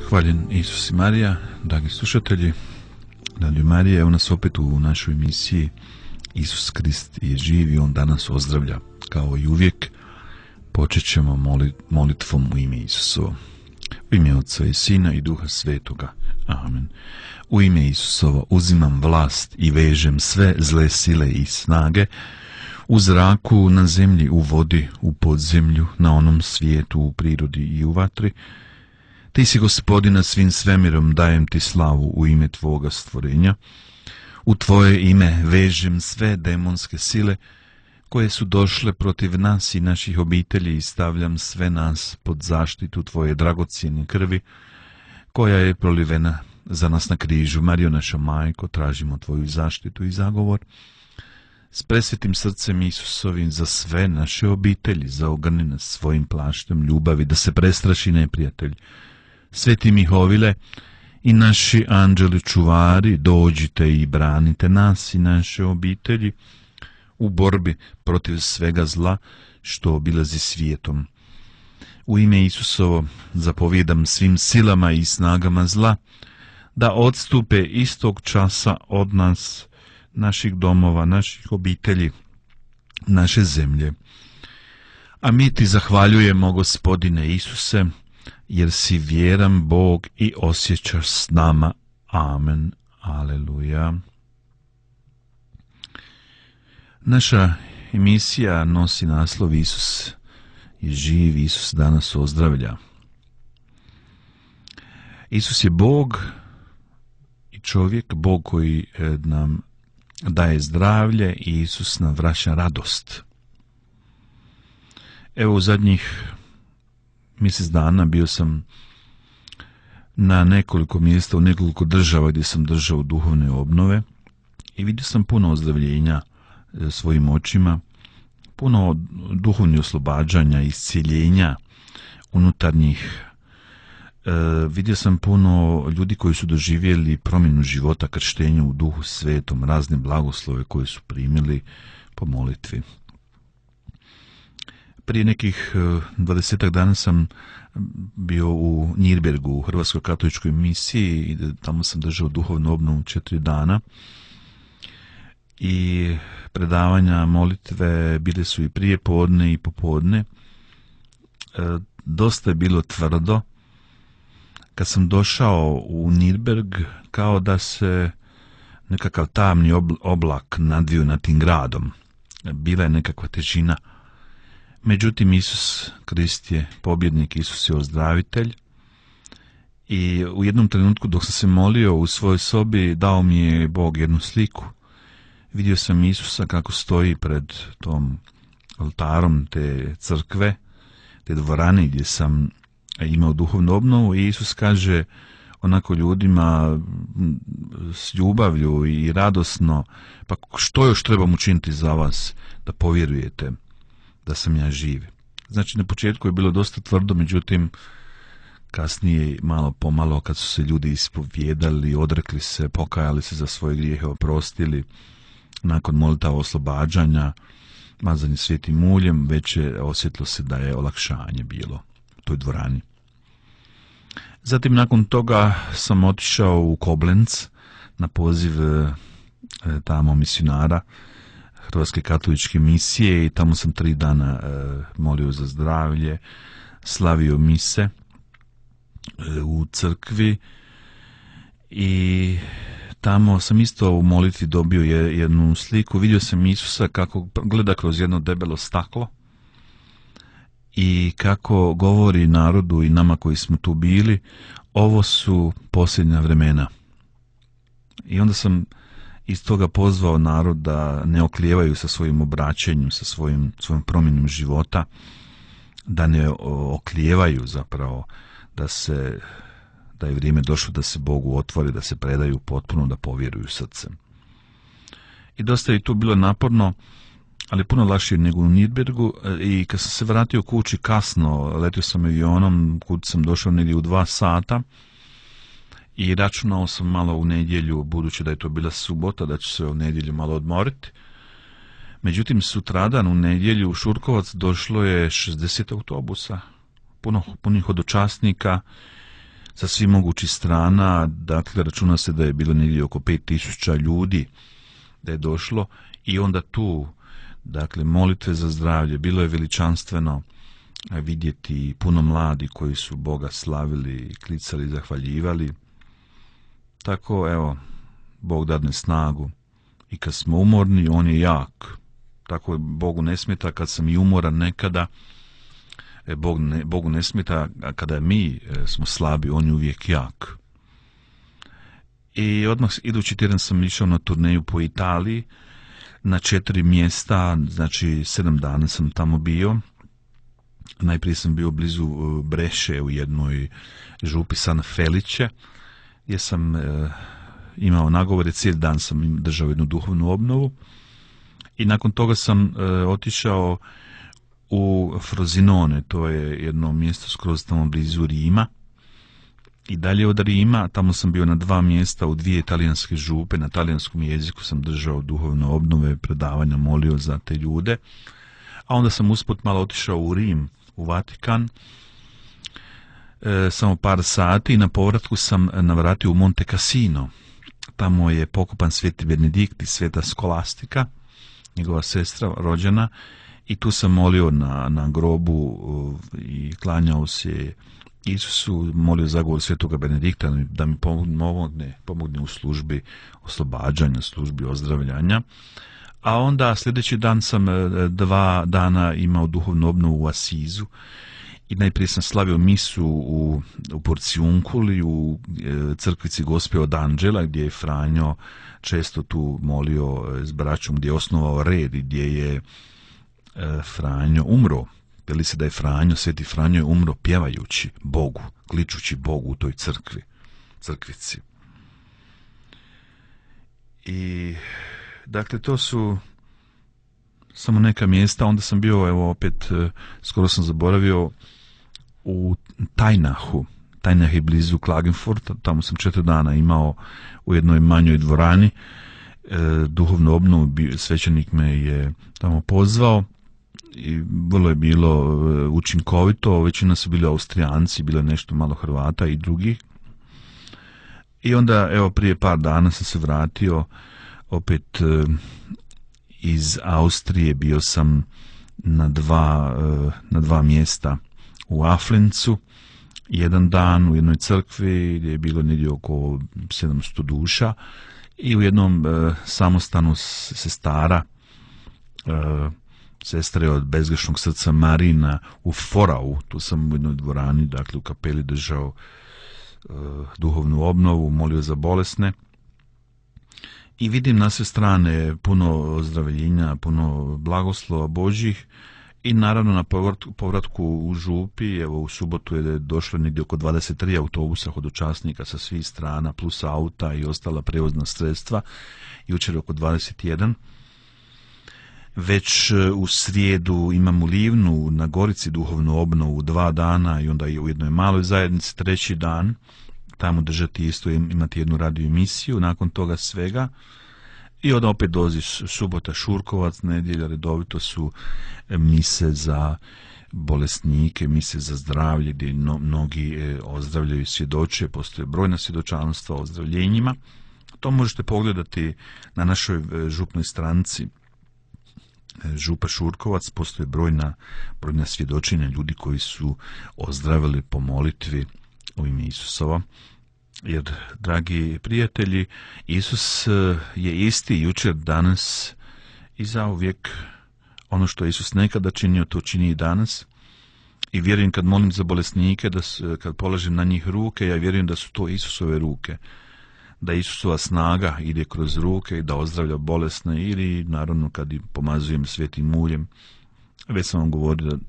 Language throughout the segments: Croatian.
Hvaljen Isus i Marija, dragi slušatelji, Radio Marija, evo nas opet u našoj emisiji Isus Krist je živ i On danas ozdravlja. Kao i uvijek, počet ćemo molitvom u ime Isusovo. U ime Otca i Sina i Duha Svetoga. Amen. U ime Isusovo uzimam vlast i vežem sve zle sile i snage u zraku, na zemlji, u vodi, u podzemlju, na onom svijetu, u prirodi i u vatri. Ti si Gospodina svim svemirom, dajem ti slavu u ime Tvoga stvorenja. U Tvoje ime vežem sve demonske sile koje su došle protiv nas i naših obitelji i stavljam sve nas pod zaštitu Tvoje dragocjene krvi koja je prolivena za nas na križu. Marijo, naša majko, tražimo Tvoju zaštitu i zagovor. S presvetim srcem Isusovim za sve naše obitelji, zaogrni nas svojim plaštem ljubavi, da se prestraši neprijatelj. Sveti Mihovile i naši anđeli čuvari, dođite i branite nas i naše obitelji u borbi protiv svega zla što obilazi svijetom. U ime Isusovo zapovjedam svim silama i snagama zla da odstupe istog časa od nas, naših domova, naših obitelji, naše zemlje. A mi ti zahvaljujemo, Gospodine Isuse, jer si vjeran Bog i osjećaš s nama. Amen. Aleluja. Naša emisija nosi naslov Isus je živ, Isus danas ozdravlja. Isus je Bog i čovjek, Bog koji nam daje zdravlje i Isus nam vraća radost. Evo, u zadnjih mjesec dana bio sam na nekoliko mjesta, u nekoliko država gdje sam držao duhovne obnove i vidio sam puno ozdravljenja svojim očima, puno duhovnih oslobađanja, iscjeljenja unutarnjih. Vidio sam puno ljudi koji su doživjeli promjenu života, krštenje u Duhu Svetom, razne blagoslove koje su primili po molitvi. Prije nekih 20 dana sam bio u Nirnbergu, u Hrvatskoj katoličkoj misiji, i tamo sam držao duhovnu obnovu 4 dana. I predavanja, molitve bile su i prije podne i popodne. Dosta je bilo tvrdo. Kad sam došao u Nirnberg, kao da se nekakav tamni oblak nadvio nad tim gradom. Bila je nekakva težina. Međutim, Isus Krist je pobjednik, Isus je ozdravitelj. I u jednom trenutku dok sam se molio u svojoj sobi, dao mi je Bog jednu sliku. Vidio sam Isusa kako stoji pred tom oltarom te crkve, te dvorane gdje sam imao duhovnu obnovu, i Isus kaže onako ljudima s ljubavlju i radosno: pa što još trebam učiniti za vas da povjerujete da sam ja živ. Znači, na početku je bilo dosta tvrdo, međutim kasnije malo pomalo, kad su se ljudi ispovjedali, odrekli se, pokajali se za svoje grijehe, oprostili, nakon molitava oslobađanja, mazani svetim uljem, već je osjetilo se da je olakšanje bilo u toj dvorani. Zatim, nakon toga sam otišao u Koblenz na poziv tamo misionara Hrvatske katoličke misije, i tamo sam 3 dana molio za zdravlje, slavio mise u crkvi, i tamo sam isto u molitvi dobio jednu sliku. Vidio sam Isusa kako gleda kroz jedno debelo staklo i kako govori narodu i nama koji smo tu bili: ovo su posljednja vremena. I onda sam iz toga pozvao narod da ne oklijevaju sa svojim obraćanjem, sa svojom promjenom života, da ne oklijevaju zapravo, da je vrijeme došlo da se Bogu otvori, da se predaju potpuno, da povjeruju srcem. I dosta je tu bilo naporno, ali puno lakše nego u Nirnbergu. I kad sam se vratio kući kasno, letio sam avionom, kud sam došao negdje u 2 sata, i računao sam malo u nedjelju, budući da je to bila subota, da ću se u nedjelju malo odmoriti. Međutim, sutradan u nedjelju u Šurkovac došlo je 60 autobusa, punih hodočasnika, sa svih mogućih strana. Dakle, računa se da je bilo negdje oko 5000 ljudi da je došlo, i onda tu, dakle, molitve za zdravlje. Bilo je veličanstveno vidjeti puno mladi koji su Boga slavili, klicali, zahvaljivali. Tako, evo, Bog dadne snagu i kad smo umorni, on je jak. Tako Bogu ne smeta kad sam i umoran nekada. Bogu ne smeta kada mi smo slabi, on je uvijek jak. I odmah idući tjedan sam išao na turneju po Italiji na 4 mjesta, znači 7 dana sam tamo bio. Najprije sam bio blizu Breše u jednoj župi San Felice, gdje sam imao nagovore, cijeli dan sam držao jednu duhovnu obnovu, i nakon toga sam otišao u Frosinone, to je jedno mjesto skroz tamo blizu Rima, i dalje od Rima, tamo sam bio na 2 mjesta u 2 talijanske župe, na talijanskom jeziku sam držao duhovne obnove, predavanja, molio za te ljude, a onda sam usput malo otišao u Rim, u Vatikan, samo par sati, i na povratku sam navratio u Monte Cassino. Tamo je pokopan sveti Benedikt i sveta Skolastika, njegova sestra rođena, i tu sam molio na grobu i klanjao se Isusu, molio zagovor svetoga Benedikta da mi pomogne u službi oslobađanja, službi ozdravljanja. A onda sljedeći dan sam 2 dana imao duhovnu obnovu u Asizu, i najprije sam slavio misu u Porciunculi, u crkvici Gospe od Anđela, gdje je Franjo često tu molio s braćom, gdje je osnovao red i gdje je Franjo umro. Veli se da je sveti Franjo je umro pjevajući Bogu, kličući Bogu u toj crkvici. I dakle, to su samo neka mjesta. Onda sam bio, evo opet, skoro sam zaboravio, u Tajnahu. Tajnah je blizu Klagenfurta, tamo sam 4 dana imao u jednoj manjoj dvorani duhovnu obnovu, svećenik me je tamo pozvao i vrlo je bilo učinkovito. Većina su bili Austrijanci, bilo je nešto malo Hrvata i drugih. I onda, evo, prije par dana sam se vratio opet iz Austrije. Bio sam na dva mjesta u Aflincu, 1 dan u jednoj crkvi gdje je bilo negdje oko 700 duša, i u jednom samostanu sestara, sestre od bezgrešnog srca Marina u Forau. Tu sam u jednoj dvorani, dakle u kapeli, držao duhovnu obnovu, molio za bolesne. I vidim na sve strane puno ozdravljenja, puno blagoslova Božjih, i naravno na povratku u župi, evo u subotu je došlo negdje oko 23 autobusa hodočasnika sa svih strana, plus auta i ostala prevozna sredstva, jučer oko 21. Već u srijedu imam u Livnu na Gorici duhovnu obnovu 2 dana, i onda i u jednoj maloj zajednici 3. dan, tamo držati isto, imati jednu radio emisiju. Nakon toga svega, i onda opet dolazi subota Šurkovac, nedjelja redovito su mise za bolesnike, mise za zdravlje, gdje mnogi ozdravljaju i svjedoče. Postoje brojna svjedočanstva o ozdravljenjima. To možete pogledati na našoj župnoj stranci Župa Šurkovac. Postoje brojna svjedočenja ljudi koji su ozdravili po molitvi u ime Isusova. Jer, dragi prijatelji, Isus je isti jučer, danas i zauvijek. Ono što je Isus nekada činio, to čini i danas. I vjerujem, kad molim za bolesnike, kad polažem na njih ruke, ja vjerujem da su to Isusove ruke. Da Isusova snaga ide kroz ruke i da ozdravlja bolesne, ili naravno kad im pomazujem svetim uljem. Već sam vam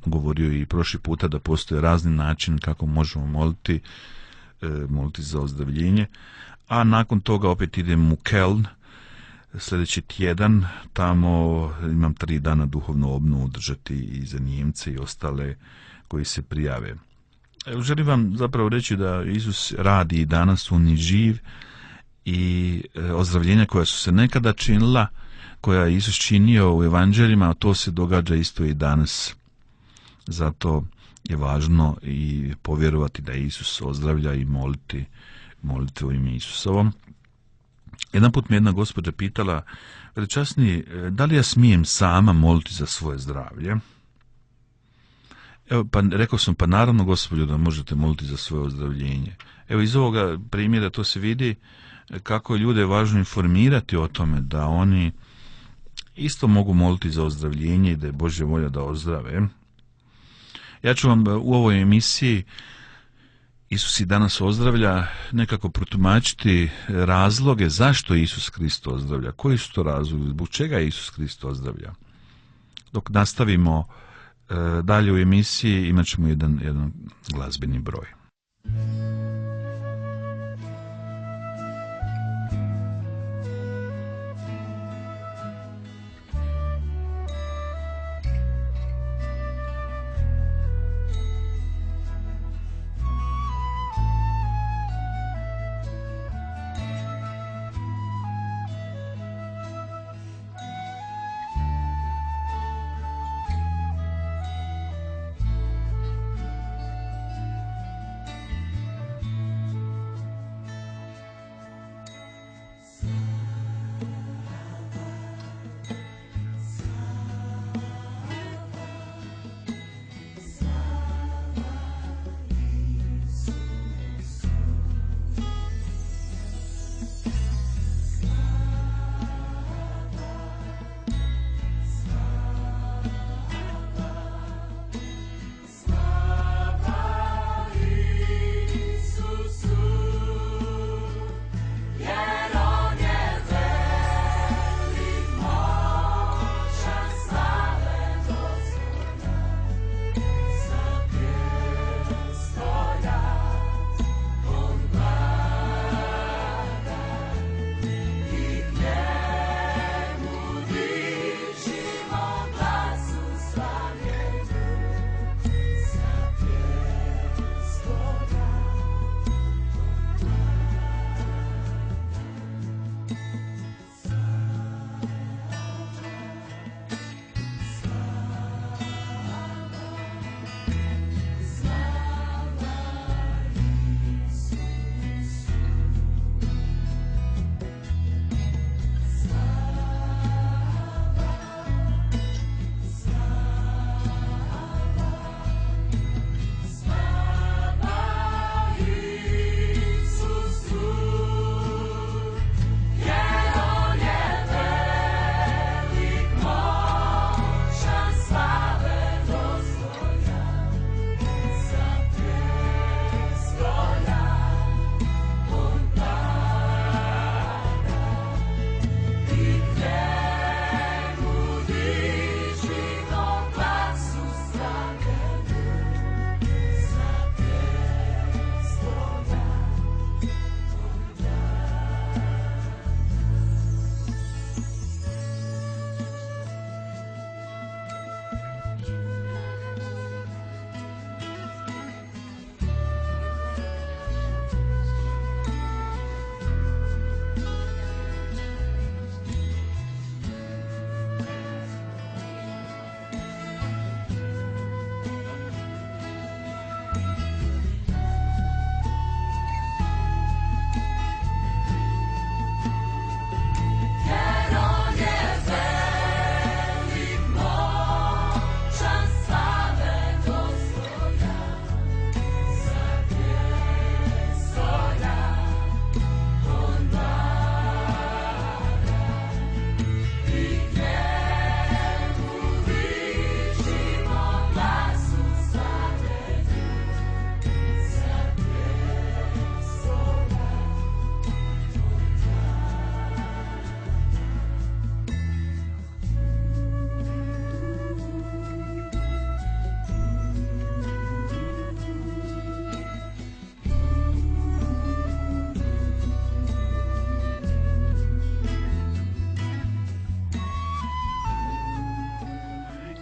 govorio i prošli puta da postoje razni način kako možemo moliti za ozdravljenje. A nakon toga opet idem u Keln sljedeći tjedan. Tamo imam 3 dana duhovnu obnovu držati i za Nijemce i ostale koji se prijave. Želim vam zapravo reći da Isus radi i danas, on je živ, i ozdravljenja koja su se nekada činila, koja je Isus činio u evanđeljima, to se događa isto i danas. Zato je važno i povjerovati da Isus ozdravlja i moliti u ime Isusovom. Jedan put me jedna gospođa pitala, veličasni, da li ja smijem sama moliti za svoje zdravlje? Evo, pa rekao sam, pa naravno gospođo da možete moliti za svoje ozdravljenje. Evo, iz ovoga primjera to se vidi kako ljude je važno informirati o tome da oni isto mogu moliti za ozdravljenje i da je Božja volja da ozdrave. Ja ću vam u ovoj emisiji Isus i danas ozdravlja nekako protumačiti razloge zašto Isus Krist ozdravlja. Koji su to razlozi? Zbog čega Isus Krist ozdravlja? Dok nastavimo dalje u emisiji imat ćemo jedan glazbeni broj.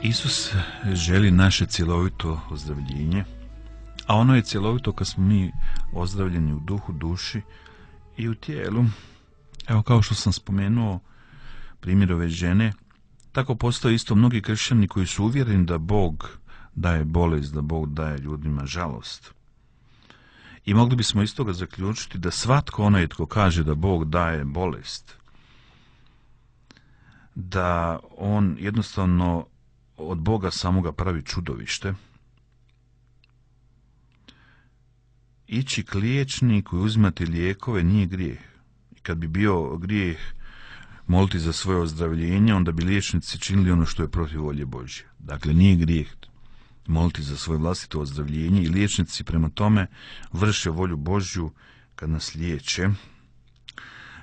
Isus želi naše cjelovito ozdravljenje, a ono je cjelovito kad smo mi ozdravljeni u duhu, duši i u tijelu. Evo, kao što sam spomenuo primjer ove žene, tako postoje isto mnogi kršćani koji su uvjereni da Bog daje bolest, da Bog daje ljudima žalost. I mogli bismo iz toga zaključiti da svatko onaj tko kaže da Bog daje bolest, da on jednostavno od Boga samoga pravi čudovište. Ići k liječniku i uzimati lijekove nije grijeh. I kad bi bio grijeh moliti za svoje ozdravljenje, onda bi liječnici činili ono što je protiv volje Božje. Dakle, nije grijeh moliti za svoje vlastito ozdravljenje i liječnici prema tome vrše volju Božju kad nas liječe.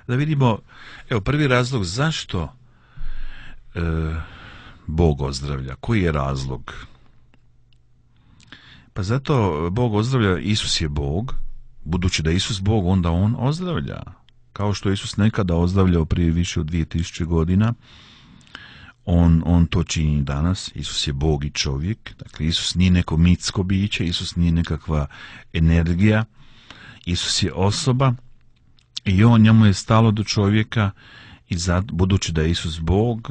Da vidimo, evo, prvi razlog zašto Bog ozdravlja. Koji je razlog? Pa zato Bog ozdravlja, Isus je Bog, budući da je Isus Bog, onda on ozdravlja. Kao što je Isus nekada ozdravljao prije više od 2000 godina, on to čini danas. Isus je Bog i čovjek, dakle Isus nije neko mitsko biće, Isus nije nekakva energija, Isus je osoba i njemu je stalo do čovjeka i budući da je Isus Bog,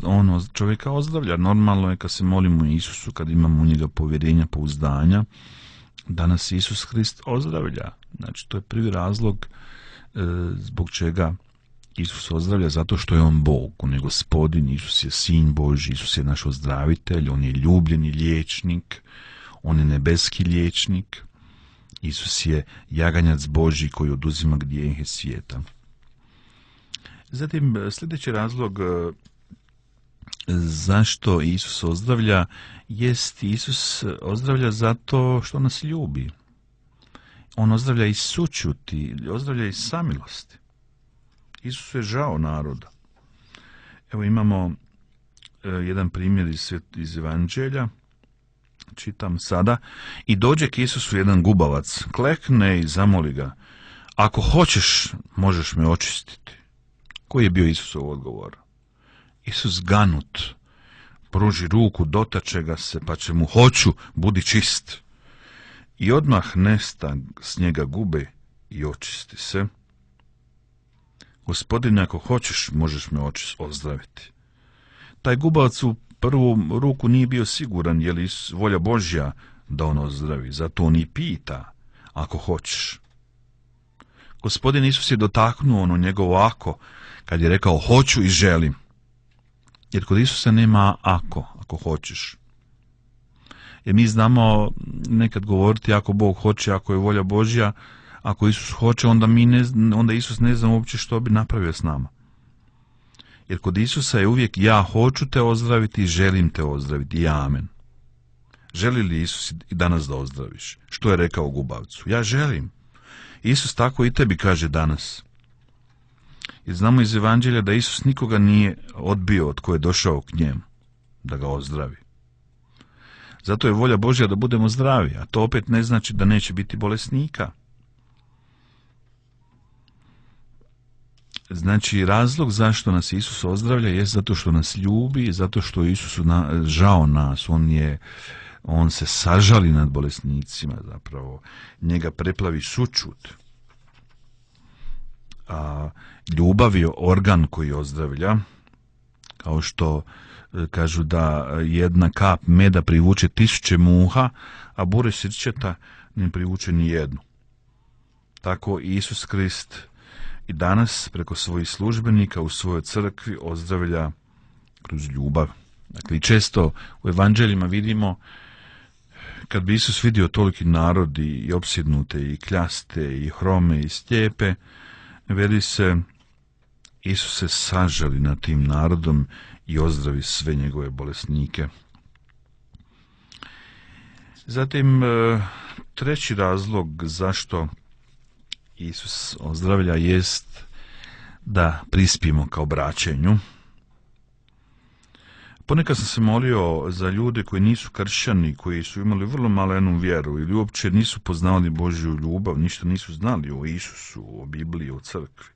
on čovjeka ozdravlja. Normalno je kad se molimo Isusu, kad imamo u njega povjerenja, pouzdanja, da nas Isus Hrist ozdravlja. Znači, to je prvi razlog zbog čega Isus ozdravlja, zato što je on Bog, on je Gospodin, Isus je Sin Božji, Isus je naš ozdravitelj, on je ljubljeni liječnik, on je nebeski liječnik, Isus je jaganjac Božji koji oduzima grijehe svijeta. Zatim, sljedeći razlog zašto Isus ozdravlja jest Isus ozdravlja zato što nas ljubi. On ozdravlja iz sućuti, ozdravlja iz samilosti. Isusu je žao naroda. Evo imamo jedan primjer iz Evanđelja. Čitam sada. I dođe k Isusu jedan gubavac, klekne i zamoli ga: ako hoćeš, možeš me očistiti. Koji je bio Isusov odgovor? Isus ganut pruži ruku, dotače ga se, pa će mu: hoću, budi čist. I odmah nesta s njega gube i očisti se. Gospodine, ako hoćeš, možeš me ozdraviti. Taj gubavac u prvu ruku nije bio siguran je li volja Božja da on ozdravi, zato on i pita: ako hoćeš. Gospodin Isus je dotaknuo ono njegovo ako, kad je rekao: hoću i želim. Jer kod Isusa nema ako hoćeš. Jer mi znamo nekad govoriti ako Bog hoće, ako je volja Božja, ako Isus hoće, onda Isus ne zna uopće što bi napravio s nama. Jer kod Isusa je uvijek: ja hoću te ozdraviti i želim te ozdraviti. I amen. Želi li Isus i danas da ozdraviš? Što je rekao gubavcu? Ja želim. Isus tako i tebi kaže danas. Jer znamo iz Evanđelja da Isus nikoga nije odbio od koje je došao k njemu da ga ozdravi. Zato je volja Božja da budemo zdravi, a to opet ne znači da neće biti bolesnika. Znači, razlog zašto nas Isus ozdravlja je zato što nas ljubi, zato što Isusu žao nas, on se sažali nad bolesnicima, zapravo njega preplavi sućut. A ljubav je organ koji ozdravlja, kao što kažu da jedna kap meda privuče 1000 muha, a bure sirćeta ne privuče ni jednu. Tako Isus Krist i danas preko svojih službenika u svojoj crkvi ozdravlja kroz ljubav. Dakle, i često u evanđeljima vidimo kad bi Isus vidio toliki narod i opsjednute i kljaste i hrome i slijepe, veli se: Isus se sažali nad tim narodom i ozdravi sve njegove bolesnike. Zatim, treći razlog zašto Isus ozdravlja jest da prispijemo ka obraćenju. Ponekad sam se molio za ljude koji nisu kršćani, koji su imali vrlo malenu vjeru ili uopće nisu poznavali Božju ljubav, ništa nisu znali o Isusu, o Bibliji, o crkvi,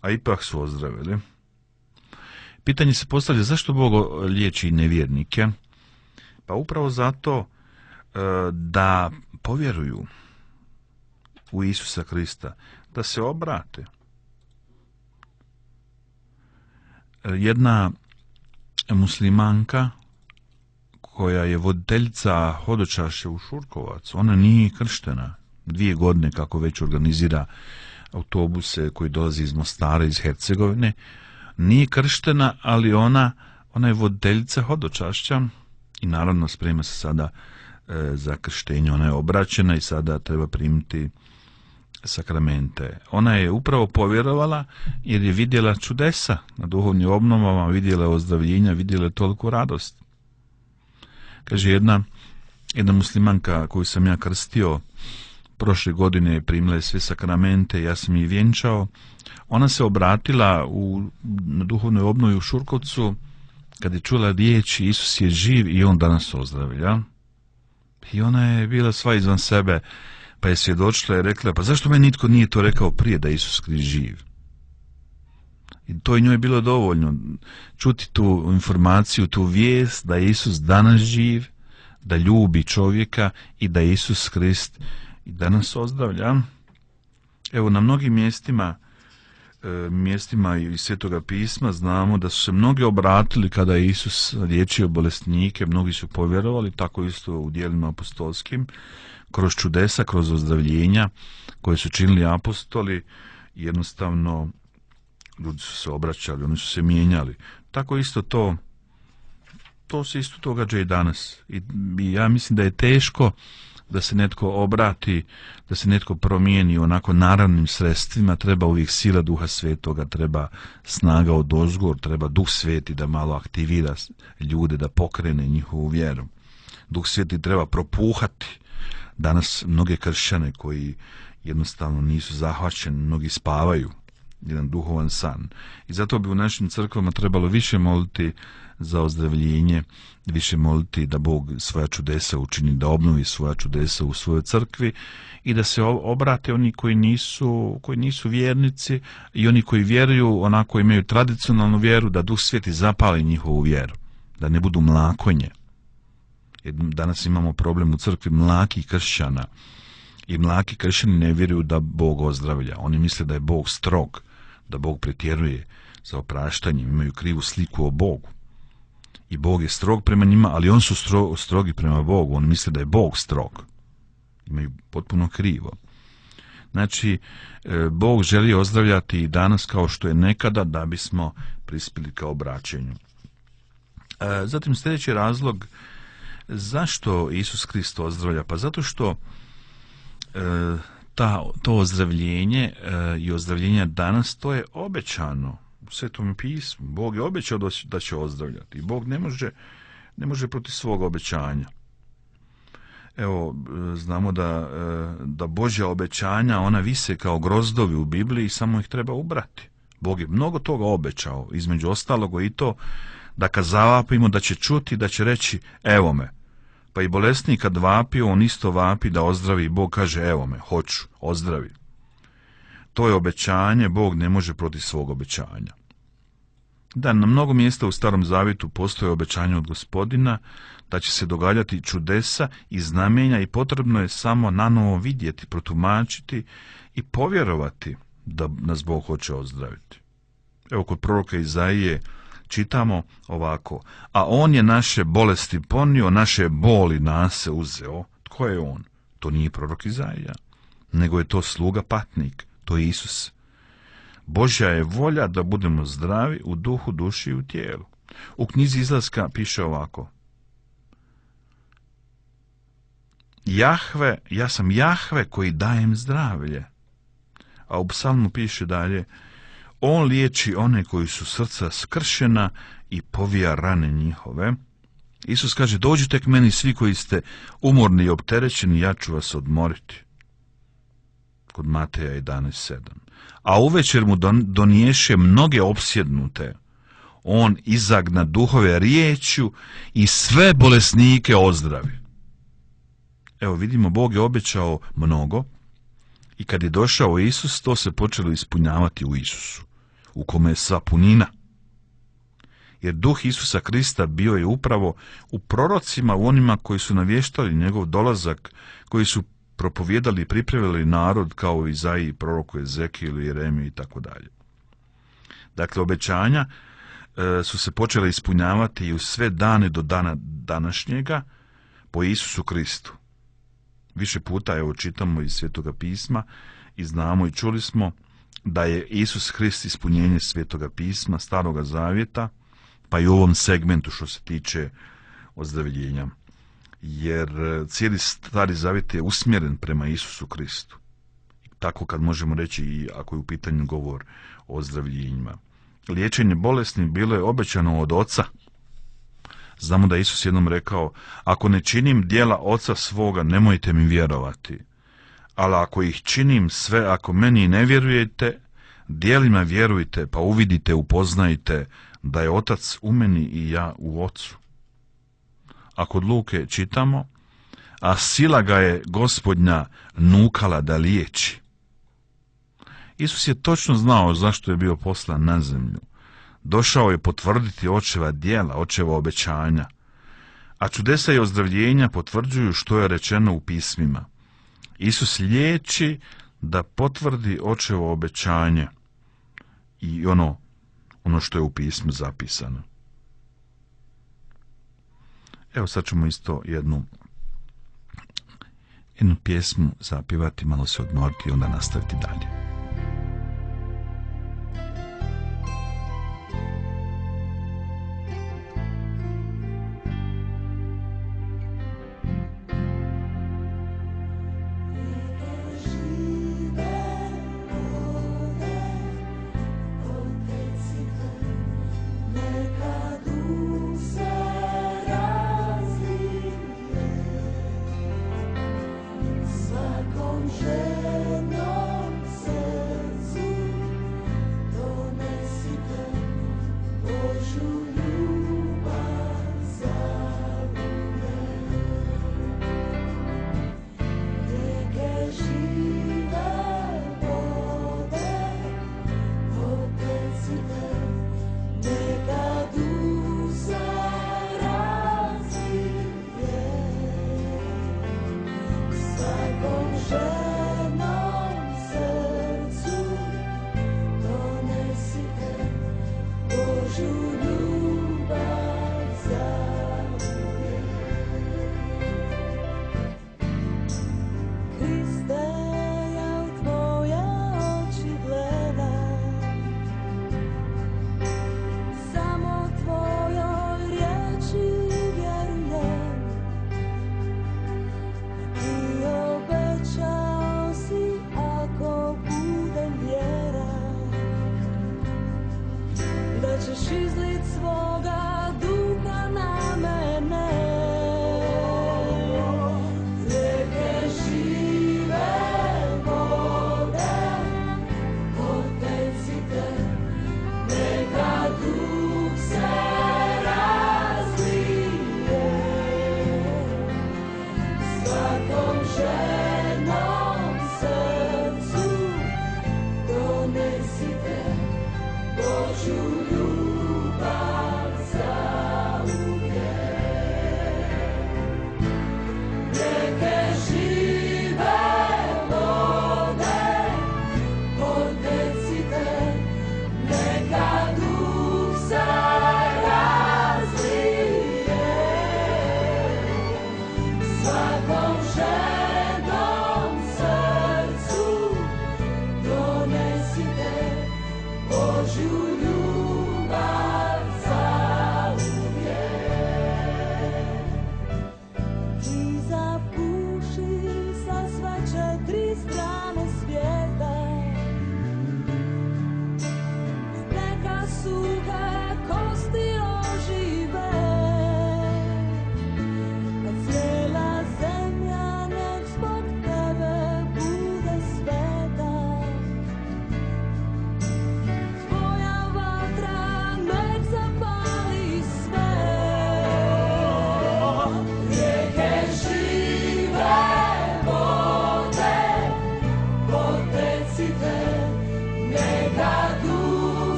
a ipak su ozdravili. Pitanje se postavlja: zašto Bog liječi nevjernike? Pa upravo zato da povjeruju u Isusa Krista, da se obrate. Jedna muslimanka koja je voditeljica hodočašća u Šurkovac, ona nije krštena. 2 godine kako već organizira autobuse koji dolazi iz Mostara, iz Hercegovine. Nije krštena, ali ona je voditeljica hodočašća i naravno sprema se sada za krštenje. Ona je obraćena i sada treba primiti sakramente. Ona je upravo povjerovala jer je vidjela čudesa na duhovnim obnovama, vidjela ozdravljenja, vidjela toliku radost. Kaže jedna muslimanka koju sam ja krstio, prošle godine primila je sve sakramente, ja sam ih vjenčao. Ona se obratila na duhovnoj obnovi u Šurkovcu kad je čula riječi Isus je živ i on danas ozdravlja. I ona je bila sva izvan sebe, pa je svjedočila i rekla, pa zašto meni nitko nije to rekao prije da je Isus Krist živ? I to je njoj bilo dovoljno, čuti tu informaciju, tu vijest da je Isus danas živ, da ljubi čovjeka i da je Isus Krist i danas ozdravlja. Evo, na mnogim mjestima iz Svetoga pisma znamo da su se mnogi obratili kada je Isus liječio bolesnike, mnogi su povjerovali, tako isto u djelima apostolskim, kroz čudesa, kroz ozdravljenja koje su činili apostoli, jednostavno ljudi su se obraćali, oni su se mijenjali. Tako isto to se isto događa i danas. I ja mislim da je teško da se netko obrati, da se netko promijeni onako naravnim sredstvima. Treba uvijek sila Duha Svetoga, treba snaga odozgor, treba Duh Sveti da malo aktivira ljude, da pokrene njihovu vjeru. Duh Sveti treba propuhati. Danas mnoge kršćane koji jednostavno nisu zahvaćeni, mnogi spavaju, jedan duhovan san. I zato bi u našim crkvama trebalo više moliti za ozdravljenje, više moliti da Bog svoja čudesa učini, da obnovi svoja čudesa u svojoj crkvi i da se obrate oni koji nisu vjernici i oni koji vjeruju, onako imaju tradicionalnu vjeru, da Duh Sveti zapali njihovu vjeru, da ne budu mlakonje. Jer danas imamo problem u crkvi mlakih kršćana i mlaki kršćani ne vjeruju da Bog ozdravlja. Oni misle da je Bog strog, da Bog pretjeruje za opraštanjem, imaju krivu sliku o Bogu. I Bog je strog prema njima, ali oni su strogi prema Bogu. Oni misle da je Bog strog. Imaju potpuno krivo. Znači, Bog želi ozdravljati i danas kao što je nekada, da bismo prispjeli ka obraćenju. Zatim sljedeći razlog, zašto Isus Krist ozdravlja? Pa zato što to ozdravljenje i ozdravljenje danas, to je obećano u Svetom pismu. Bog je obećao da će ozdravljati i Bog ne može protiv svog obećanja. Evo, znamo da Božja obećanja, ona vise kao grozdovi u Bibliji, samo ih treba ubrati. Bog je mnogo toga obećao, između ostaloga i to da kad zavapimo da će čuti, da će reći evo me. Pa i bolesnik kad vapi, on isto vapi da ozdravi i Bog kaže evo me, hoću, ozdravi. To je obećanje, Bog ne može protiv svog obećanja. Da, na mnogo mjesta u Starom Zavjetu postoje obećanje od Gospodina da će se događati čudesa i znamenja i potrebno je samo nanovo vidjeti, protumačiti i povjerovati da nas Bog hoće ozdraviti. Evo kod proroka Izaije čitamo ovako: a on je naše bolesti ponio, naše boli nase uzeo. Tko je on? To nije prorok Izaija, nego je to sluga patnik, to je Isus. Božja je volja da budemo zdravi u duhu, duši i u tijelu. U knjizi Izlaska piše ovako: Jahve, ja sam Jahve koji dajem zdravlje. A u psalmu piše dalje: on liječi one koji su srca skršena i povija rane njihove. Isus kaže: dođite k meni svi koji ste umorni i opterećeni, ja ću vas odmoriti. Kod Mateja 11.7. A uvečer mu doniješe mnoge opsjednute. On izagna duhove riječju i sve bolesnike ozdravi. Evo vidimo, Bog je obećao mnogo i kad je došao Isus, to se počelo ispunjavati u Isusu, u kome je sva punina. Jer duh Isusa Krista bio je upravo u prorocima, u onima koji su navještali njegov dolazak, koji su propovijedali i pripremili narod kao Izaiji, proroku Ezekielu, Jeremiji i tako dalje. Dakle, obećanja su se počele ispunjavati i u sve dane do dana današnjega po Isusu Kristu. Više puta evo čitamo iz Svetoga pisma i znamo i čuli smo da je Isus Krist ispunjenje Svetoga pisma, Staroga zavjeta, pa i u ovom segmentu što se tiče ozdravljenja. Jer cijeli Stari zavjet je usmjeren prema Isusu Kristu. Tako kad možemo reći i ako je u pitanju govor o ozdravljenjima. Liječenje bolesnih bilo je obećano od Oca. Znamo da je Isus jednom rekao, ako ne činim djela Oca svoga, nemojte mi vjerovati. Ali ako ih činim sve, ako meni ne vjerujete, djelima vjerujte, pa uvidite, upoznajte da je Otac u meni i ja u Ocu. A kod Luke čitamo, a sila ga je Gospodnja nukala da liječi. Isus je točno znao zašto je bio poslan na zemlju. Došao je potvrditi Očeva djela, Očeva obećanja. A čudesa i ozdravljenja potvrđuju što je rečeno u pismima. Isus liječi da potvrdi Očevo obećanje i ono što je u pismu zapisano. Evo sad ćemo isto jednu pjesmu zapjevati, malo se odmoriti i onda nastaviti dalje. Obećao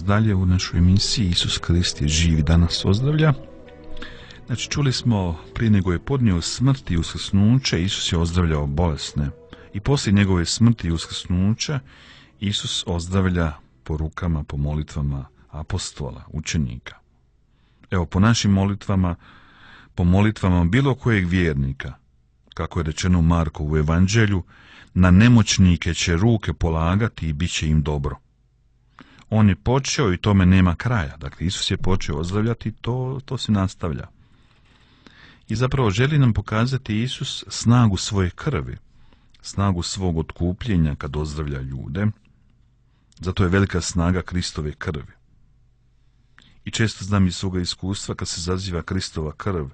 Dalje u našoj emisiji Isus Krist je živ i danas ozdravlja. Znači, čuli smo prije nego je podnio smrt i uskrsnuće, Isus je ozdravljao bolesne. I poslije njegove smrti i uskrsnuća, Isus ozdravlja po rukama, po molitvama apostola, učenika. Evo, po našim molitvama, po molitvama bilo kojeg vjernika, kako je rečeno u Markovu evanđelju, na nemoćnike će ruke polagati i bit će im dobro. On je počeo i tome nema kraja. Dakle, Isus je počeo ozdravljati, to se nastavlja. I zapravo želi nam pokazati Isus snagu svoje krvi, snagu svog otkupljenja kad ozdravlja ljude. Zato je velika snaga Kristove krvi. I često znam iz svoga iskustva, kad se zaziva Kristova krv,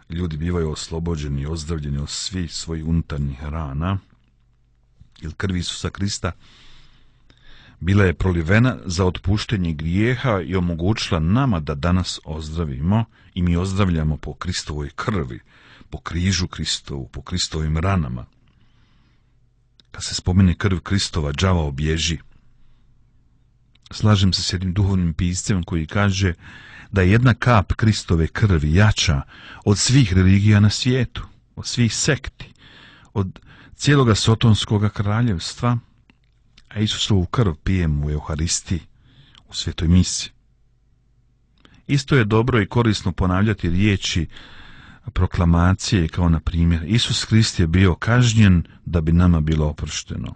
ljudi bivaju oslobođeni i ozdravljeni od svih svojih unutarnjih rana, jer krv Isusa Krista bila je prolivena za otpuštenje grijeha i omogućila nama da danas ozdravimo i mi ozdravljamo po Kristovoj krvi, po križu Kristovu, po Kristovim ranama. Kad se spomene krv Kristova, đavao bježi. Slažem se s jednim duhovnim piscem koji kaže da je jedna kap Kristove krvi jača od svih religija na svijetu, od svih sekti, od cijeloga sotonskoga kraljevstva, a Isusovu krv pijemo u Euharistiji, u svetoj misi. Isto je dobro i korisno ponavljati riječi proklamacije kao na primjer Isus Krist je bio kažnjen da bi nama bilo oprošteno.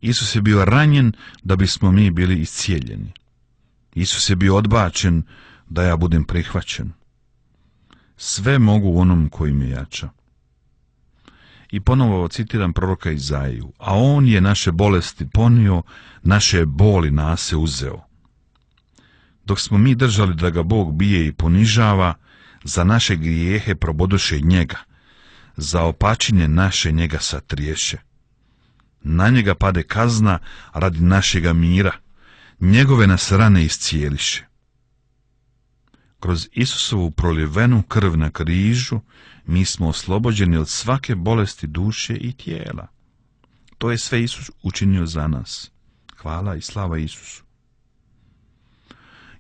Isus je bio ranjen da bismo mi bili iscijeljeni. Isus je bio odbačen da ja budem prihvaćen. Sve mogu u onom koji me jača. I ponovo citiram proroka Izaiju. A on je naše bolesti ponio, naše boli nase uzeo. Dok smo mi držali da ga Bog bije i ponižava, za naše grijehe probodoše njega, za opačine naše njega satriješe. Na njega pade kazna radi našega mira, njegove nas rane iscijeliše. Kroz Isusovu prolivenu krv na križu mi smo oslobođeni od svake bolesti duše i tijela. To je sve Isus učinio za nas. Hvala i slava Isusu.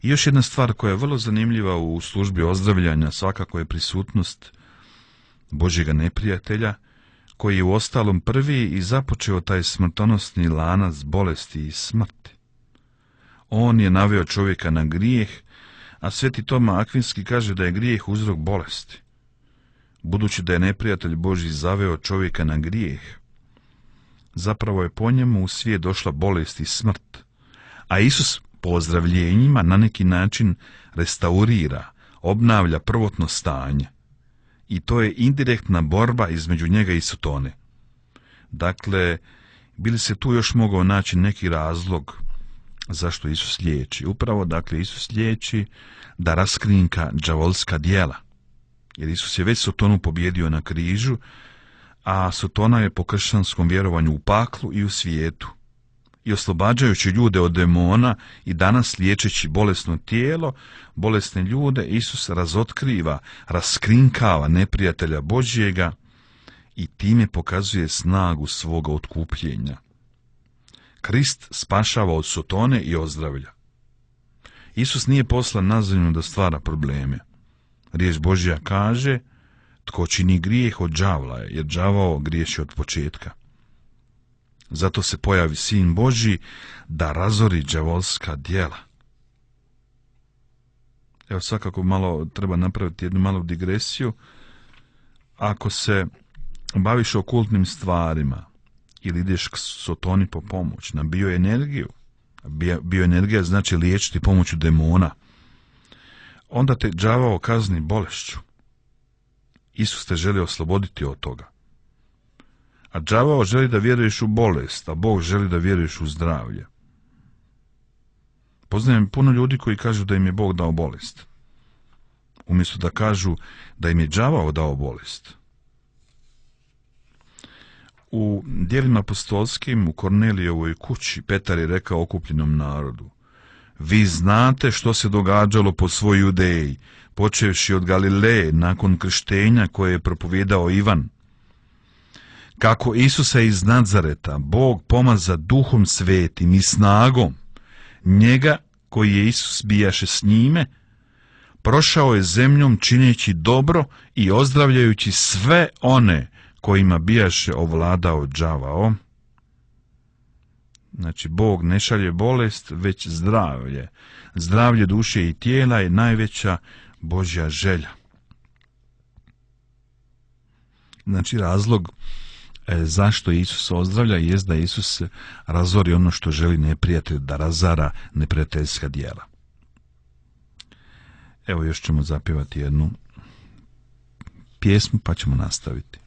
I još jedna stvar koja je vrlo zanimljiva u službi ozdravljanja, svakako je prisutnost Božjega neprijatelja, koji je u ostalom prvi i započeo taj smrtonosni lanac bolesti i smrti. On je naveo čovjeka na grijeh, a Sveti Toma Akvinski kaže da je grijeh uzrok bolesti. Budući da je neprijatelj Božji zaveo čovjeka na grijeh, zapravo je po njemu u svijet došla bolest i smrt, a Isus po ozdravljenjima na neki način restaurira, obnavlja prvotno stanje. I to je indirektna borba između njega i Sotone. Dakle, bili se tu još mogao naći neki razlog zašto Isus liječi. Upravo, dakle, Isus liječi da raskrinka đavolska djela. Jer Isus je već Sotonu pobjedio na križu, a Sotona je po kršćanskom vjerovanju u paklu i u svijetu. I oslobađajući ljude od demona i danas liječeći bolesno tijelo, bolesne ljude, Isus razotkriva, raskrinkava neprijatelja Božjega i time pokazuje snagu svoga otkupljenja. Krist spašava od Sotone i ozdravlja. Isus nije poslan na zemlju da stvara probleme. Riječ Božja kaže, tko čini grijeh od đavla je, jer đavao griješi od početka. Zato se pojavi Sin Božji da razori đavolska djela. Evo svakako malo treba napraviti jednu malu digresiju. Ako se baviš okultnim stvarima ili ideš k Sotoni po pomoć na bioenergiju, bioenergija znači liječiti pomoću demona, onda te đavao kazni bolešću. Isus te želi osloboditi od toga. A đavao želi da vjeruješ u bolest, a Bog želi da vjeruješ u zdravlje. Poznajem puno ljudi koji kažu da im je Bog dao bolest, umjesto da kažu da im je đavao dao bolest. U djelima apostolskim u Kornelijevoj kući Petar je rekao okupljenom narodu: vi znate što se događalo po svoj Judeji, počevši od Galileje nakon krštenja koje je propovijedao Ivan. Kako Isusa iz Nazareta Bog pomaza Duhom Svetim i snagom, njega koji je Isus bijaše s njime, prošao je zemljom čineći dobro i ozdravljajući sve one kojima bijaše ovladao đavao. Znači, Bog ne šalje bolest, već zdravlje. Zdravlje duše i tijela je najveća Božja želja. Znači, razlog zašto Isus ozdravlja jest da Isus razori ono što želi neprijatelj, da razara neprijateljska djela. Evo još ćemo zapjevati jednu pjesmu pa ćemo nastaviti.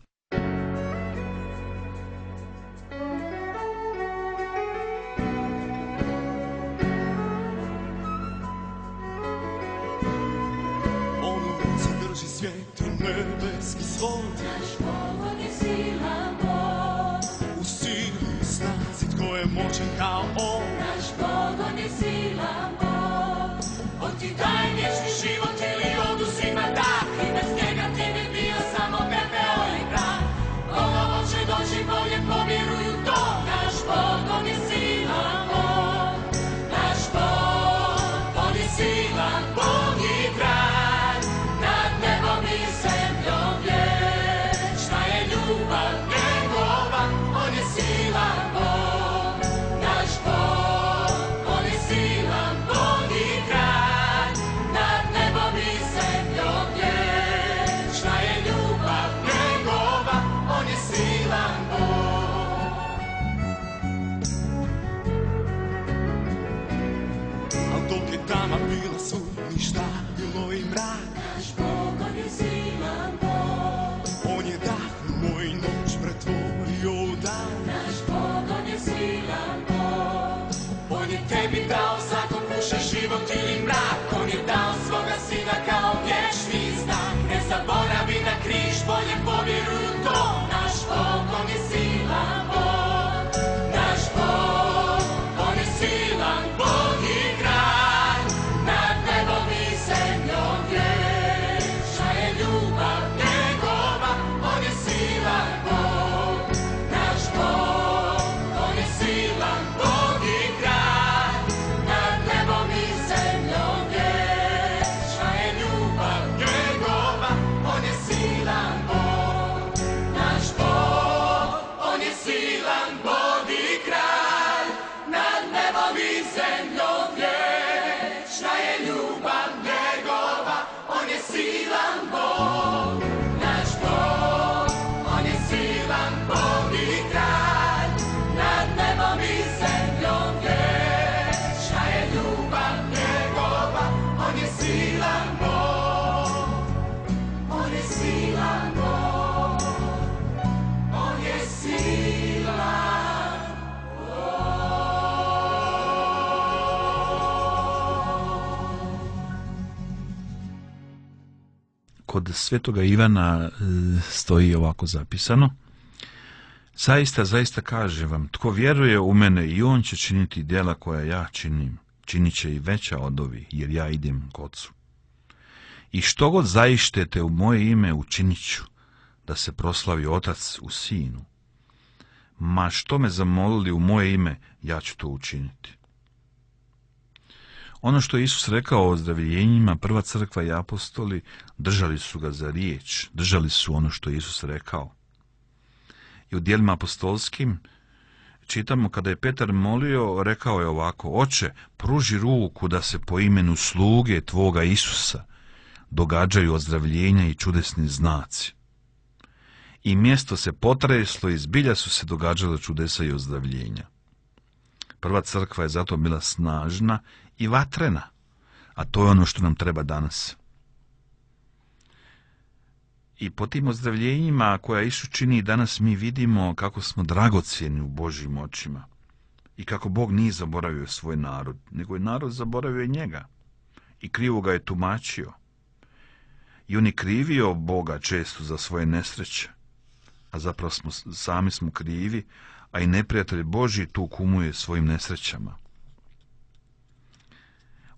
Kod svetoga Ivana stoji ovako zapisano: zaista kažem vam, tko vjeruje u mene i on će činiti djela koja ja činim, činit će i veća od ovih, jer ja idem k Otcu. I što god zaištete u moje ime učinit ću, da se proslavi Otac u Sinu. Ma što me zamolili u moje ime, ja ću to učiniti. Ono što je Isus rekao o ozdravljenjima, prva crkva i apostoli držali su ga za riječ, držali su ono što je Isus rekao. I u djelima apostolskim čitamo kada je Petar molio, rekao je ovako: Oče, pruži ruku da se po imenu sluge tvoga Isusa događaju ozdravljenja i čudesni znaci. I mjesto se potreslo i zbilja su se događala čudesa i ozdravljenja. Prva crkva je zato bila snažna i vatrena, a to je ono što nam treba danas. I po tim ozdravljenjima koja Isus čini danas mi vidimo kako smo dragocjeni u Božjim očima i kako Bog nije zaboravio svoj narod, nego je narod zaboravio njega i krivo ga je tumačio. I on je krivio Boga često za svoje nesreće, a zapravo sami smo krivi, a i neprijatelj Božji tu kumuje svojim nesrećama.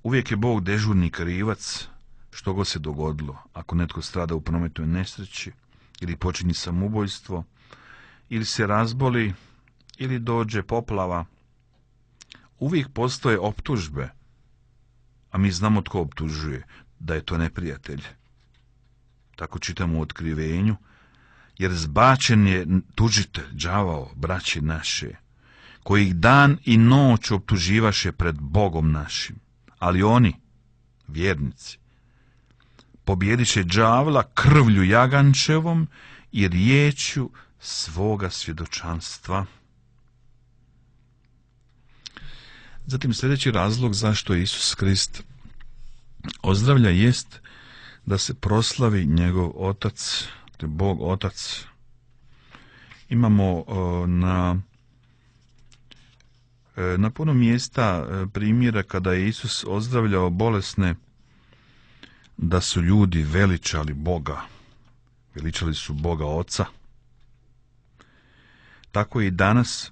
Uvijek je Bog dežurni krivac što god se dogodilo. Ako netko strada u prometnoj nesreći, ili počini samoubojstvo, ili se razboli, ili dođe poplava, uvijek postoje optužbe, a mi znamo tko optužuje, da je to neprijatelj. Tako čitamo u Otkrivenju, jer zbačen je tužitelj, đavao, braće naše, koji ih dan i noć optuživaše pred Bogom našim. Ali oni, vjernici, pobjediše đavla krvlju jagančevom i riječju svoga svjedočanstva. Zatim sljedeći razlog zašto Isus Krist ozdravlja jest da se proslavi njegov Otac, te Bog Otac. Imamo na puno mjesta primjera kada je Isus ozdravljao bolesne, da su ljudi veličali Boga. Veličali su Boga Oca. Tako i danas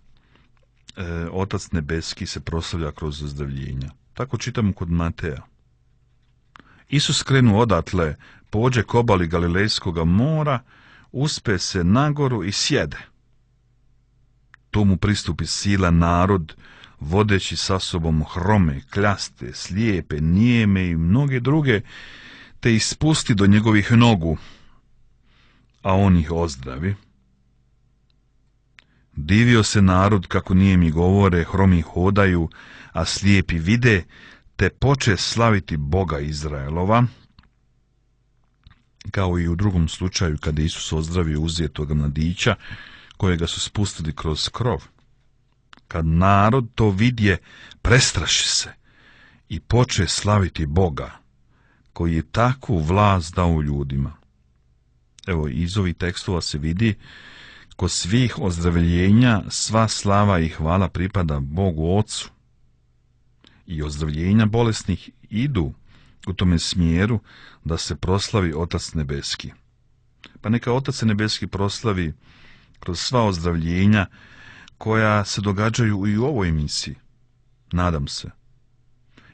Otac Nebeski se proslavlja kroz ozdravljenja. Tako čitamo kod Mateja. Isus krenu odatle, pođe k obali Galilejskoga mora, uspe se na goru i sjede. Tu mu pristupi silan narod, vodeći sa sobom hrome, kljaste, slijepe, nijeme i mnoge druge, te ih spusti do njegovih nogu, a on ih ozdravi. Divio se narod kako nijemi govore, hromi hodaju, a slijepi vide, te poče slaviti Boga Izraelova. Kao i u drugom slučaju kada Isus ozdravio uzetoga mladića, kojega su spustili kroz krov. Kad narod to vidje, prestraši se i poče slaviti Boga, koji je takvu vlast dao ljudima. Evo, iz ovih tekstova se vidi, kod svih ozdravljenja sva slava i hvala pripada Bogu Ocu. I ozdravljenja bolesnih idu u tome smjeru da se proslavi Otac Nebeski. Pa neka Otac Nebeski proslavi kroz sva ozdravljenja koja se događaju i u ovoj emisiji. Nadam se.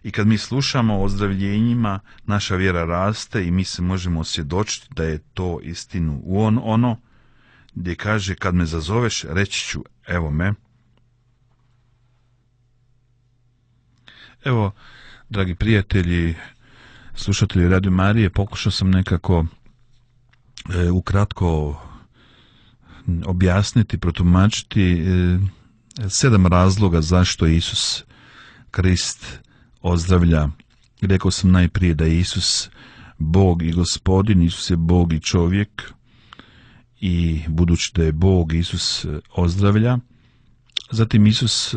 I kad mi slušamo o ozdravljenjima, naša vjera raste i mi se možemo osvjedočiti da je to istinu. Ono gdje kaže: kad me zazoveš, reći ću, evo me. Evo, dragi prijatelji, slušatelji Radio Marije, pokušao sam nekako ukratko objasniti, protumačiti 7 razloga zašto Isus Krist ozdravlja. Rekao sam najprije da je Isus Bog i Gospodin, Isus je Bog i čovjek, i budući da je Bog, Isus ozdravlja. Zatim Isus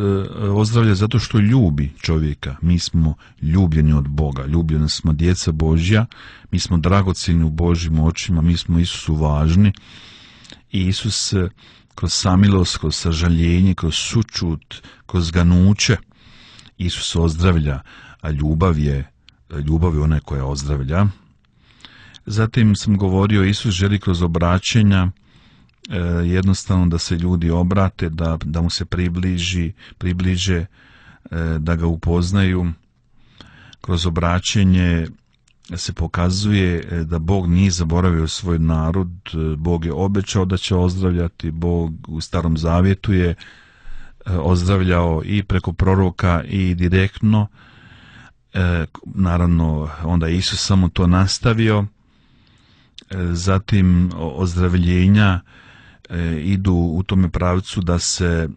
ozdravlja zato što ljubi čovjeka. Mi smo ljubljeni od Boga, ljubljeni smo djeca Božja, mi smo dragocjeni u Božjim očima, mi smo Isusu važni. I Isus kroz samilost, kroz sažaljenje, kroz sućut, kroz ganuće, Isus ozdravlja, a ljubav je ona koja ozdravlja. Zatim sam govorio, Isus želi kroz obraćenja jednostavno da se ljudi obrate, da mu se približe, da ga upoznaju. Kroz obraćenje se pokazuje da Bog nije zaboravio svoj narod, Bog je obećao da će ozdravljati, Bog u Starom Zavjetu je ozdravljao i preko proroka i direktno. naravno onda je Isus samo to nastavio. Zatim ozdravljenja idu u tome pravcu da se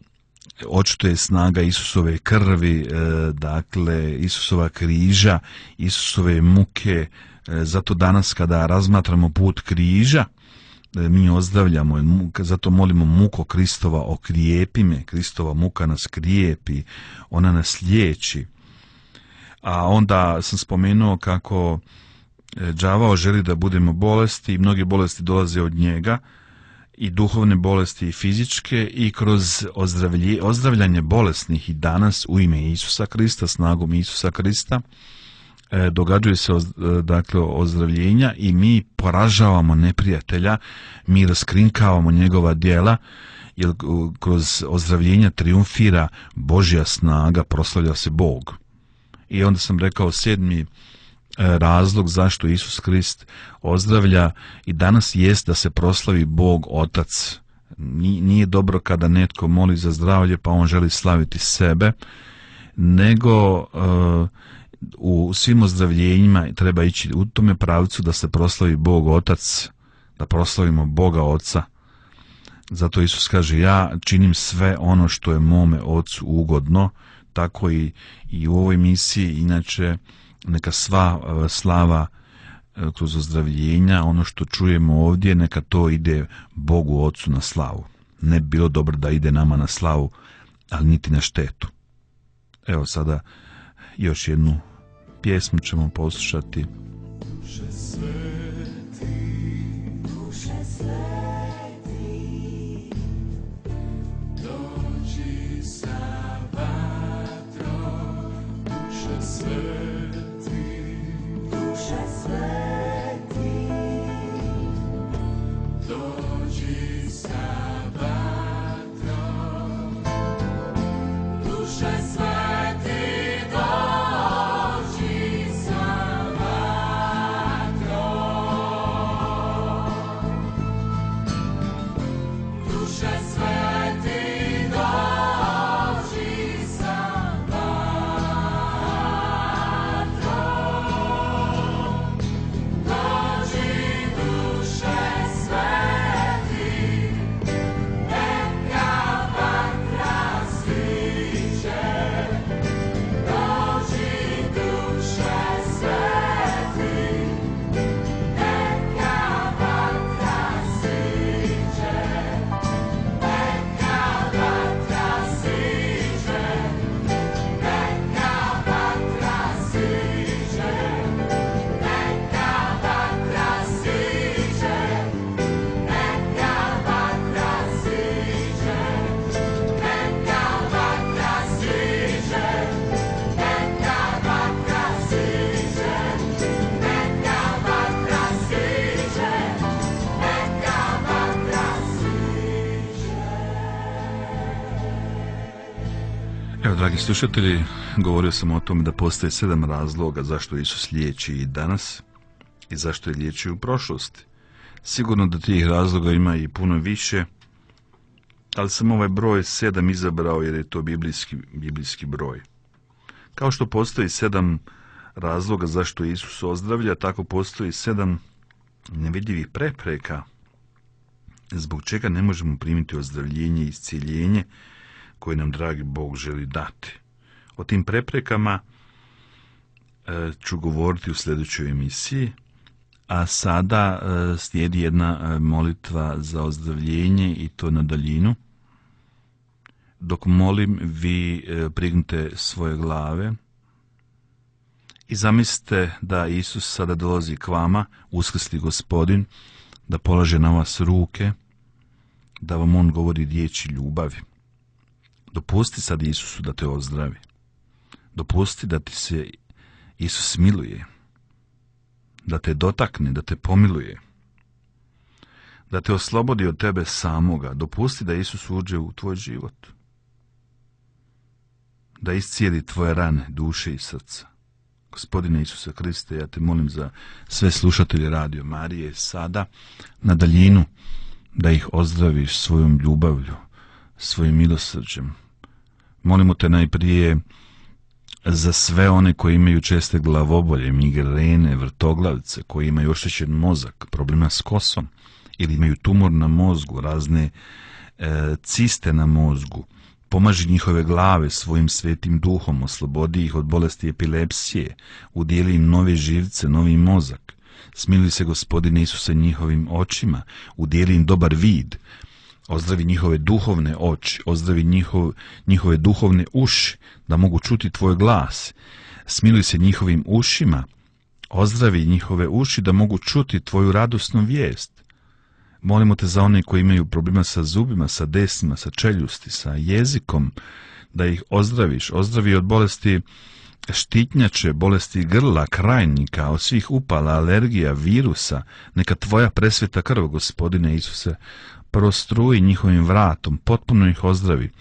očituje snaga Isusove krvi, dakle Isusova križa, Isusove muke. Zato danas kada razmatramo put križa, mi ozdravljamo, zato molimo muko Kristova okrijepi me, Kristova muka nas krijepi, ona nas liječi. A onda sam spomenuo kako đavao želi da budemo bolesti i mnoge bolesti dolaze od njega, i duhovne bolesti i fizičke, i kroz ozdravljanje bolesnih i danas u ime Isusa Krista, snagom Isusa Krista, događaju se dakle ozdravljenja i mi poražavamo neprijatelja, mi raskrinkavamo njegova djela, jer kroz ozdravljenja triumfira Božja snaga, proslavlja se Bog. I onda sam rekao 7. razlog zašto Isus Krist ozdravlja i danas jest da se proslavi Bog Otac. Nije dobro kada netko moli za zdravlje pa on želi slaviti sebe, nego u svim ozdravljenjima treba ići u tome pravcu da se proslavi Bog Otac, da proslavimo Boga Oca. Zato Isus kaže, ja činim sve ono što je mome Ocu ugodno, tako i u ovoj misiji. Inače, neka sva slava kroz ozdravljenja, ono što čujemo ovdje, neka to ide Bogu Ocu na slavu. Ne bi bilo dobro da ide nama na slavu, ali niti na štetu. Evo sada još jednu pjesmu ćemo poslušati. Duše sveti, dođi sa vatrom. Duše sveti, dođi sa vatrom. Duše sveti, dođi sa vatrom. Duše sveti, dođi sa vatrom. Dođi duše sveti, neka vatra sviće. Dođi duše sveti, neka vatra sviće. Neka vatra sviće, neka vatra sviće, neka vatra sviće, neka vatra sviće, neka vatra sviće, neka vatra sviće, neka vatra sviće, neka vatra sviće. Evo, dragi slušatelji, govorio sam o tome da postoje 7 razloga zašto Isus liječi i danas i zašto je liječio u prošlosti. Sigurno da tih razloga ima i puno više, ali sam ovaj broj 7 izabrao jer je to biblijski broj. Kao što postoji 7 razloga zašto Isus ozdravlja, tako postoji 7 nevidljivih prepreka zbog čega ne možemo primiti ozdravljenje i iscijeljenje koje nam dragi Bog želi dati. O tim preprekama ću govoriti u sljedećoj emisiji, a sada slijedi jedna molitva za ozdravljenje i to na daljinu. Dok molim, vi prignite svoje glave i zamislite da Isus sada dolazi k vama, uskrsli Gospodin, da polaže na vas ruke, da vam on govori riječi ljubavi. Dopusti sad Isusu da te ozdravi. Dopusti da ti se Isus miluje, da te dotakne, da te pomiluje, da te oslobodi od tebe samoga. Dopusti da Isus uđe u tvoj život, da iscijeli tvoje rane, duše i srca. Gospodine Isuse Kriste, ja te molim za sve slušatelje Radio Marije sada na daljinu, da ih ozdraviš svojom ljubavlju, svojim milosrđem. Molimo te najprije za sve one koji imaju česte glavobolje, migrene, vrtoglavice, koji imaju oštećen mozak, problema s kosom ili imaju tumor na mozgu, razne ciste na mozgu. Pomaži njihove glave svojim svetim duhom, oslobodi ih od bolesti epilepsije, udijeli im nove živce, novi mozak. Smiluj se, Gospodine Isuse, njihovim očima, udijeli im dobar vid, ozdravi njihove duhovne oči, ozdravi njihove duhovne uši, da mogu čuti tvoj glas. Smiluj se njihovim ušima, ozdravi njihove uši da mogu čuti tvoju radosnu vijest. Molimo te za one koji imaju problema sa zubima, sa desnima, sa čeljusti, sa jezikom, da ih ozdraviš. Ozdravi od bolesti štitnjače, bolesti grla, krajnika, od svih upala, alergija, virusa. Neka tvoja presveta krv, Gospodine Isuse, prostruji njihovim vratom, potpuno ih ozdravi.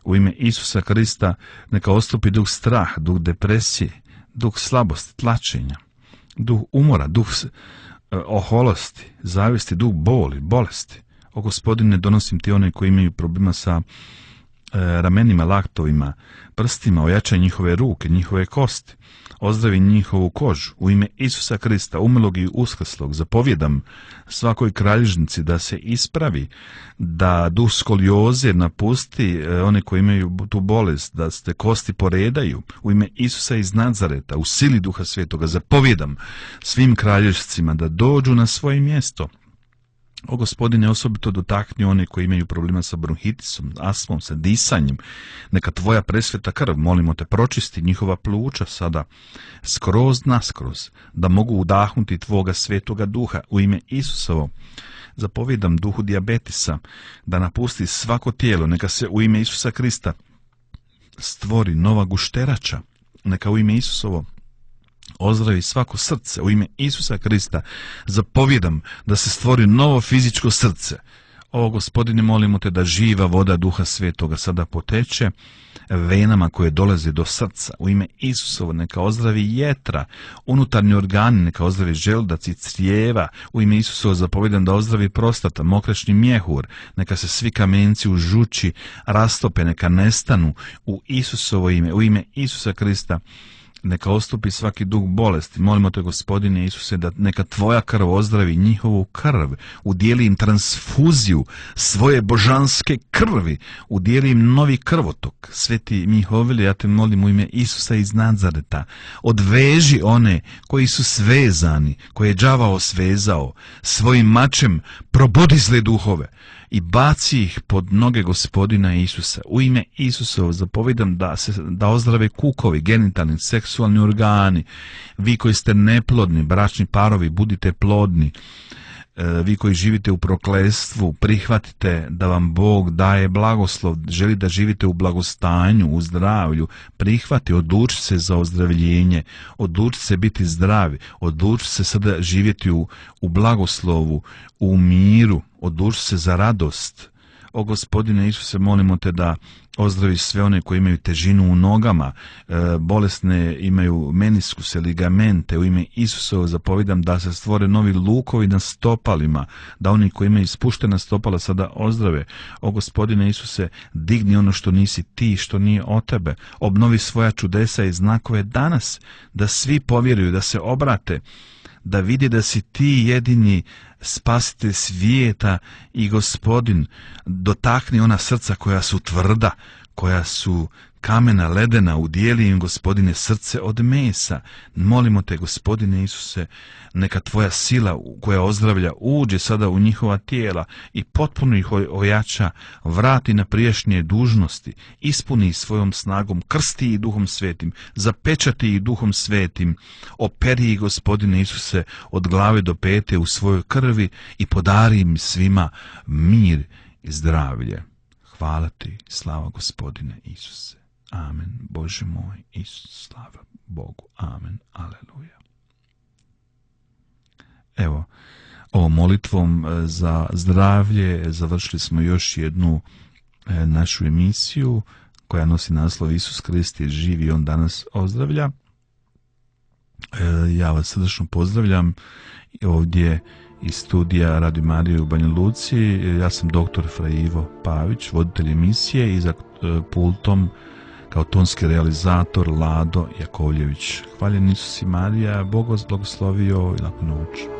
U ime Isusa Krista neka ostupi duh straha, duh depresije, duh slabosti, tlačenja, duh umora, duh oholosti, zavisti, duh boli, bolesti. O Gospodine, donosim ti one koji imaju problema sa ramenima, laktovima, prstima, ojačaj njihove ruke, njihove kosti, ozdravi njihovu kožu. U ime Isusa Krista, umrlog i uskrslog, zapovjedam svakoj kralježnici da se ispravi, da duh skolioze napusti one koji imaju tu bolest, da se kosti poredaju. U ime Isusa iz Nazareta, u sili Duha Svetoga, zapovjedam svim kralježnicima da dođu na svoje mjesto. O Gospodine, osobito dotakni one koji imaju problema sa bronhitisom, astmom, sa disanjem. Neka tvoja presveta krv, molimo te, pročisti njihova pluća sada skroz naskroz, da mogu udahnuti tvoga svetoga duha. U ime Isusovo zapovjedam duhu dijabetisa da napusti svako tijelo. Neka se u ime Isusa Krista stvori nova gušterača. Neka u ime Isusovo ozdravi svako srce. U ime Isusa Krista zapovjedam da se stvori novo fizičko srce. O Gospodine, molimo te da živa voda Duha Svetoga sada poteče venama koje dolaze do srca. U ime Isusovo neka ozdravi jetra, unutarnji organi, neka ozdravi želudac i crijeva. U ime Isusovo zapovjedam da ozdravi prostata, mokraćni mjehur, neka se svi kamenci u žuči rastope, neka nestanu u Isusovo ime. U ime Isusa Krista neka ostupi svaki duh bolesti. Molimo te, Gospodine Isuse, da neka tvoja krv ozdravi njihovu krv. Udijeli im transfuziju svoje božanske krvi. Udijeli im novi krvotok. Sveti Mihovile, ja te molim u ime Isusa iz Nazareta, odveži one koji su svezani, koje je đavao svezao. Svojim mačem probudi zle duhove i baci ih pod noge Gospodina Isusa. U ime Isusovo zapovjedam da ozdrave kukovi, genitalni, seksualni organi. Vi koji ste neplodni, bračni parovi, budite plodni. Vi koji živite u prokletstvu, prihvatite da vam Bog daje blagoslov, želi da živite u blagostanju, u zdravlju. Prihvati, odluči se za ozdravljenje, odluči se biti zdravi, odluči se sada živjeti u blagoslovu, u miru, odluči se za radost. O Gospodine Isuse, molimo te da ozdravi sve one koji imaju težinu u nogama, bolesne imaju meniskuse, ligamente. U ime Isusovo zapovjedam da se stvore novi lukovi na stopalima, da oni koji imaju ispuštena stopala sada ozdrave. O Gospodine Isuse, digni ono što nisi ti, što nije od tebe. Obnovi svoja čudesa i znakove danas, da svi povjeruju, da se obrate, da vidi da si ti jedini spasitelj svijeta i Gospodin. Dotakni ona srca koja su tvrda, koja su kamena, ledena, udijeli im, Gospodine, srce od mesa. Molimo te, Gospodine Isuse, neka tvoja sila koja ozdravlja uđe sada u njihova tijela i potpuno ih ojača, vrati na prijašnje dužnosti, ispuni ih svojom snagom, krsti ih Duhom Svetim, zapečati ih Duhom Svetim, operi ih, Gospodine Isuse, od glave do pete u svojoj krvi i podari im svima mir i zdravlje. Hvala ti, slava Gospodine Isuse. Amen. Bože moj, Isus, slava Bogu. Amen. Aleluja. Evo, ovom molitvom za zdravlje završili smo još jednu našu emisiju koja nosi naslov Isus Krist je živ i on danas ozdravlja. Ja vas srdačno pozdravljam ovdje iz studija Radio Marije u Banja Luci. Ja sam dr. Fra Ivo Pavić, voditelj emisije, i za pultom kao tonski realizator Lado Jakovljević. Hvaljen Isus i Marija, Bog vas blagoslovio i laku noć.